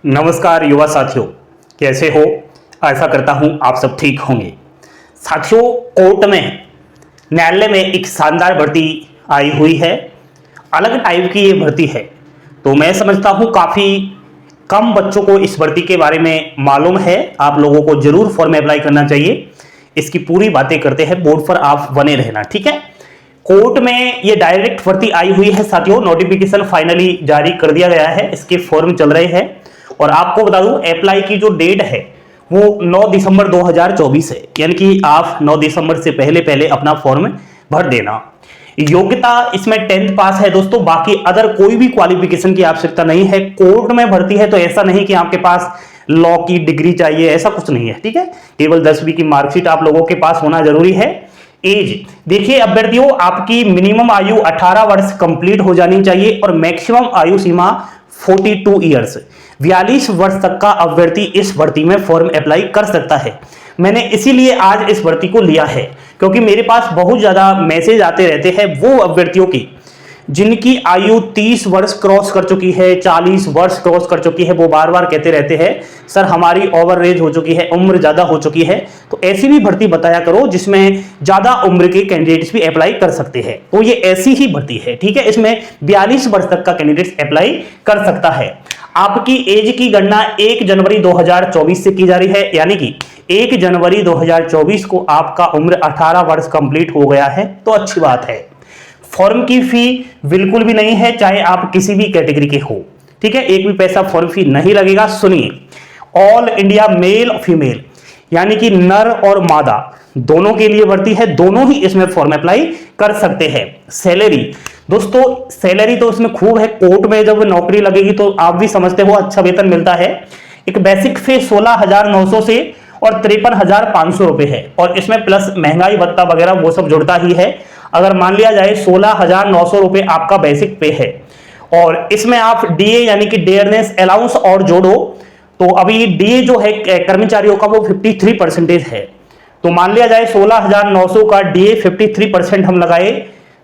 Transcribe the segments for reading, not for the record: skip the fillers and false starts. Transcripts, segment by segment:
नमस्कार युवा साथियों, कैसे हो? ऐसा करता हूं आप सब ठीक होंगे। साथियों, कोर्ट में न्यायालय में एक शानदार भर्ती आई हुई है। अलग टाइप की ये भर्ती है, तो मैं समझता हूं काफ़ी कम बच्चों को इस भर्ती के बारे में मालूम है। आप लोगों को जरूर फॉर्म अप्लाई करना चाहिए। इसकी पूरी बातें करते हैं, बोर्ड पर आप बने रहना, ठीक है। कोर्ट में ये डायरेक्ट भर्ती आई हुई है साथियों। नोटिफिकेशन फाइनली जारी कर दिया गया है, इसके फॉर्म चल रहे हैं। और आपको बता दूं, अप्लाई की जो डेट है वो 9 दिसंबर 2024 है, यानी कि आप 9 दिसंबर से पहले पहले अपना फॉर्म भर देना। योग्यता इसमें 10th पास है दोस्तों, बाकी अदर कोई भी क्वालिफिकेशन की आवश्यकता नहीं है। कोर्ट में भर्ती है तो ऐसा नहीं कि आपके पास लॉ की डिग्री चाहिए, ऐसा कुछ नहीं है, ठीक है। केवल 10वीं की मार्कशीट आप लोगों के पास होना जरूरी है। एज देखिए अभ्यर्थियों, आपकी मिनिमम आयु 18 वर्ष कंप्लीट हो जानी चाहिए और मैक्सिमम आयु सीमा 42 ईयर्स, 42 वर्ष तक का अभ्यर्थी इस भर्ती में फॉर्म अप्लाई कर सकता है। मैंने इसीलिए आज इस भर्ती को लिया है, क्योंकि मेरे पास बहुत ज्यादा मैसेज आते रहते हैं वो अभ्यर्थियों की जिनकी आयु 30 वर्ष क्रॉस कर चुकी है, 40 वर्ष क्रॉस कर चुकी है। वो बार बार कहते रहते हैं सर हमारी ओवर एज हो चुकी है, उम्र ज्यादा हो चुकी है। तो ऐसी भी भर्ती बताया करो जिसमें ज्यादा उम्र के कैंडिडेट्स भी अप्लाई कर सकते हैं। तो ये ऐसी ही भर्ती है, ठीक है। इसमें 42 वर्ष तक का कैंडिडेट्स अप्लाई कर सकता है। आपकी एज की गणना 1 जनवरी 2024 से की जा रही है, यानी कि 1 जनवरी 2024 को आपका उम्र 18 वर्ष कंप्लीट हो गया है, तो अच्छी बात है। फॉर्म की फी बिल्कुल भी नहीं है, चाहे आप किसी भी कैटेगरी के हो, ठीक है। एक भी पैसा फॉर्म फी नहीं लगेगा। सुनिए, ऑल इंडिया मेल फीमेल यानी कि नर और मादा दोनों के लिए भर्ती है, दोनों ही इसमें फॉर्म अप्लाई कर सकते हैं। सैलरी दोस्तों, सैलरी तो इसमें खूब है। कोर्ट में जब नौकरी लगेगी तो आप भी समझते हो अच्छा वेतन मिलता है। एक बेसिक फी 16,900 से और 53,500 रुपए है, और इसमें प्लस महंगाई भत्ता वगैरह वो सब जुड़ता ही है। अगर मान लिया जाए 16,900 रुपए आपका बेसिक पे है, और इसमें आप डीए यानी कि डेयरनेस अलाउंस और जोड़ो, तो अभी डीए जो है कर्मचारियों का वो 53% है। तो मान लिया जाए 16,900 का डीए 53% हम लगाए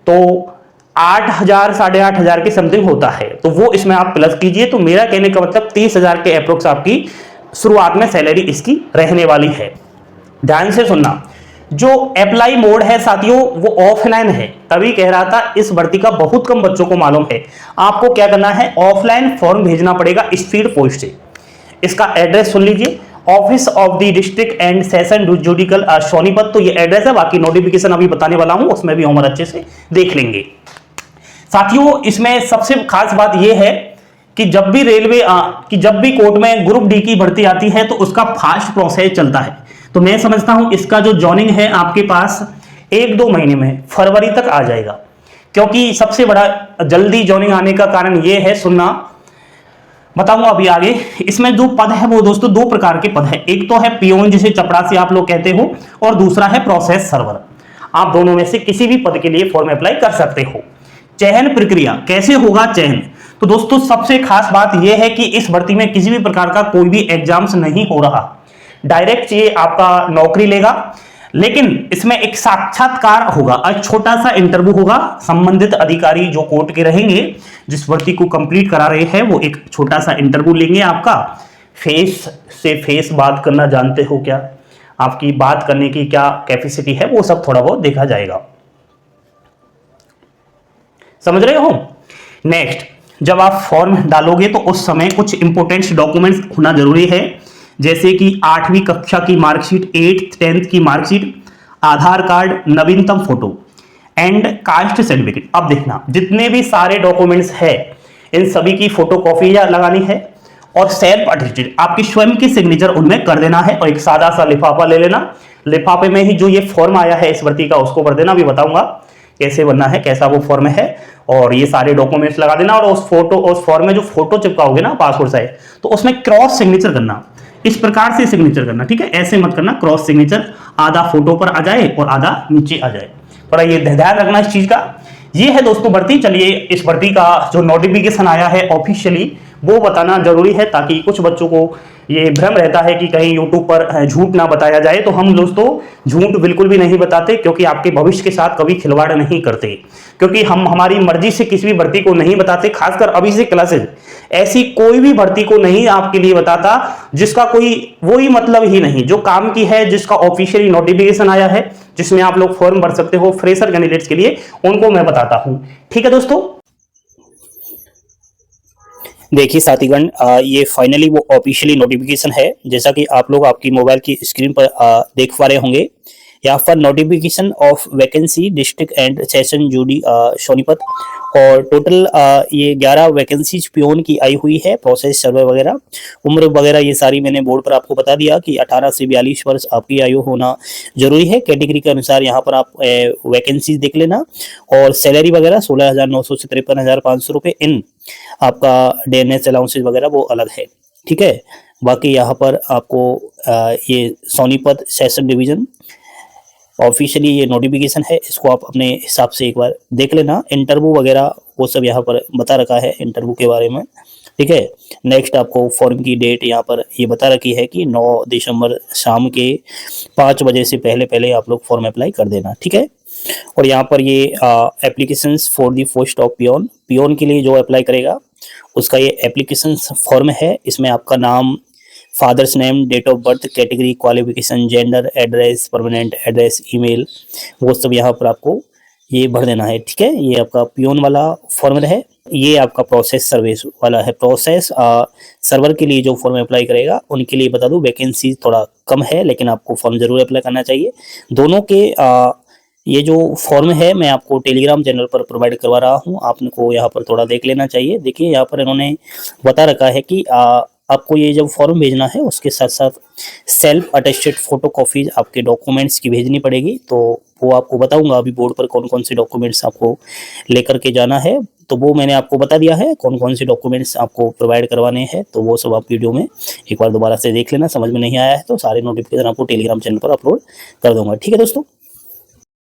तो 8,000 8,500 के समथिंग होता है। तो वो इसमें आप प्लस कीजिए। तो मेरा कहने का मतलब 30,000 के अप्रोक्स आपकी शुरुआत में सैलरी इसकी रहने वाली है। ध्यान से सुनना, जो अप्लाई मोड है साथियों वो ऑफलाइन है। तभी कह रहा था इस भर्ती का बहुत कम बच्चों को मालूम है। आपको क्या करना है, ऑफलाइन फॉर्म भेजना पड़ेगा स्पीड पोस्ट से। इसका एड्रेस सुन लीजिए, office of the district and session judicial Sonipat. तो ये एड्रेस है, बाकी नोटिफिकेशन अभी बताने वाला हूं, उसमें भी हम अच्छे से देख लेंगे। साथियों, इसमें सबसे खास बात यह है कि जब भी कोर्ट में ग्रुप डी की भर्ती आती है तो उसका फास्ट प्रोसेस चलता है। तो मैं समझता हूं इसका जो जॉइनिंग है आपके पास 1-2 महीने में फरवरी तक आ जाएगा, क्योंकि सबसे बड़ा जल्दी जॉइनिंग आने का कारण यह है, सुनना बताऊंगा अभी आगे। इसमें जो पद है वो दोस्तों 2 प्रकार के पद है। एक तो है पियोन, जिसे चपरासी आप लोग कहते हो, और दूसरा है प्रोसेस सर्वर। आप दोनों में से किसी भी पद के लिए फॉर्म अप्लाई कर सकते हो। चयन प्रक्रिया कैसे होगा चयन? तो दोस्तों सबसे खास बात यह है कि इस भर्ती में किसी भी प्रकार का कोई भी एग्जाम्स नहीं हो रहा, डायरेक्ट ये आपका नौकरी लेगा। लेकिन इसमें एक साक्षात्कार होगा, एक छोटा सा इंटरव्यू होगा। संबंधित अधिकारी जो कोर्ट के रहेंगे, जिस भर्ती को कंप्लीट करा रहे हैं, वो एक छोटा सा इंटरव्यू लेंगे आपका। फेस से फेस बात करना जानते हो क्या, आपकी बात करने की क्या कैपेसिटी है, वो सब थोड़ा बहुत देखा जाएगा। समझ रहे हो? नेक्स्ट, जब आप फॉर्म डालोगे तो उस समय कुछ इंपोर्टेंट डॉक्यूमेंट्स होना जरूरी है, जैसे कि 8वीं कक्षा की मार्कशीट, 8th 10th की मार्कशीट, आधार कार्ड, नवीनतम फोटो एंड कास्ट सर्टिफिकेट। अब देखना, जितने भी सारे डॉक्यूमेंट्स है इन सभी की फोटोकॉपी लगानी है, और सेल्फ अटेस्टेड आपकी स्वयं की सिग्नेचर उनमें कर देना है। और एक सादा सा लिफाफा ले लेना, लिफाफे में ही जो ये फॉर्म आया है इस भर्ती का उसको भर देना। अभी बताऊंगा कैसे बनना है, कैसा वो फॉर्म है, और ये सारे डॉक्यूमेंट्स लगा देना। और उस फॉर्म में जो फोटो चिपकाओगे ना पासपोर्ट साइज, तो उसमें क्रॉस सिग्नेचर करना, इस प्रकार से सिग्नेचर करना, ठीक है। ऐसे मत करना, क्रॉस सिग्नेचर आधा फोटो पर आ जाए और आधा नीचे आ जाए। थोड़ा ये ध्यान रखना इस चीज का। ये है दोस्तों भर्ती। चलिए, इस भर्ती का जो नोटिफिकेशन आया है ऑफिशियली वो बताना जरूरी है, ताकि कुछ बच्चों को ये भ्रम रहता है कि कहीं यूट्यूब पर झूठ ना बताया जाए। तो हम दोस्तों झूठ बिल्कुल भी नहीं बताते, क्योंकि आपके भविष्य के साथ कभी खिलवाड़ नहीं करते, क्योंकि हम हमारी मर्जी से किसी भी भर्ती को नहीं बताते। खासकर अभी से क्लासेज ऐसी कोई भी भर्ती को नहीं आपके लिए बताता जिसका कोई वही मतलब ही नहीं, जो काम की है, जिसका ऑफिशियली नोटिफिकेशन आया है, जिसमें आप लोग फॉर्म भर सकते हो फ्रेशर कैंडिडेट्स के लिए, उनको मैं बताता हूं। ठीक है दोस्तों, देखिए साथीगण, ये फाइनली वो ऑफिशियली नोटिफिकेशन है, जैसा कि आप लोग आपकी मोबाइल की स्क्रीन पर देख पा रहे होंगे। यहाँ पर notification of vacancy district and session judge Sonipat, और टोटल ये 11 वैकेंसीज पियोन की आई हुई है। प्रोसेस सर्वे वगैरह, उम्र वगैरह ये सारी मैंने बोर्ड पर आपको बता दिया कि 18 से 42 वर्ष आपकी आयु होना जरूरी है। कैटेगरी के अनुसार यहाँ पर आप वैकेंसीज देख लेना, और सैलरी वगैरह 16,900 से 53,500 रुपये इन आपका डीएनएस अलाउंसेज वगैरह वो अलग है। ठीक है, बाकी यहाँ पर आपको ये सोनीपत सेशन डिवीजन ऑफिशियली ये नोटिफिकेशन है, इसको आप अपने हिसाब से एक बार देख लेना। इंटरव्यू वगैरह वो सब यहाँ पर बता रखा है इंटरव्यू के बारे में। ठीक है, नेक्स्ट आपको फॉर्म की डेट यहाँ पर ये बता रखी है कि 9 दिसंबर शाम के 5 बजे से पहले पहले आप लोग फॉर्म अप्लाई कर देना। ठीक है, और यहाँ पर ये applications for the post of peon, peon के लिए जो अप्लाई करेगा उसका ये एप्लीकेशन फॉर्म है। इसमें आपका नाम, father's name, date of birth, category, qualification, gender, address, permanent address, email, वो सब यहाँ पर आपको ये भर देना है। ठीक है, ये आपका पियोन वाला फॉर्म है। ये आपका प्रोसेस सर्विस वाला है। प्रोसेस सर्वर के लिए जो फॉर्म अप्लाई करेगा उनके लिए बता दूं वैकेंसी थोड़ा कम है, लेकिन आपको फॉर्म जरूर अप्लाई करना चाहिए। दोनों के ये जो फॉर्म है मैं आपको टेलीग्राम चैनल पर प्रोवाइड करवा रहा हूँ, आपको यहाँ पर थोड़ा देख लेना चाहिए। देखिए यहाँ पर इन्होंने बता रखा है कि आपको ये जब फॉर्म भेजना है उसके साथ साथ सेल्फ अटेस्टेड फोटो कॉपीज आपके डॉक्यूमेंट्स की भेजनी पड़ेगी। तो वो आपको बताऊंगा अभी बोर्ड पर कौन कौन से डॉक्यूमेंट्स आपको लेकर के जाना है, तो वो मैंने आपको बता दिया है कौन कौन से डॉक्यूमेंट्स आपको प्रोवाइड करवाने हैं। तो वो सब आप वीडियो में एक बार दोबारा से देख लेना, समझ में नहीं आया है तो सारे नोटिफिकेशन आपको टेलीग्राम चैनल पर अपलोड कर दूंगा। ठीक है दोस्तों।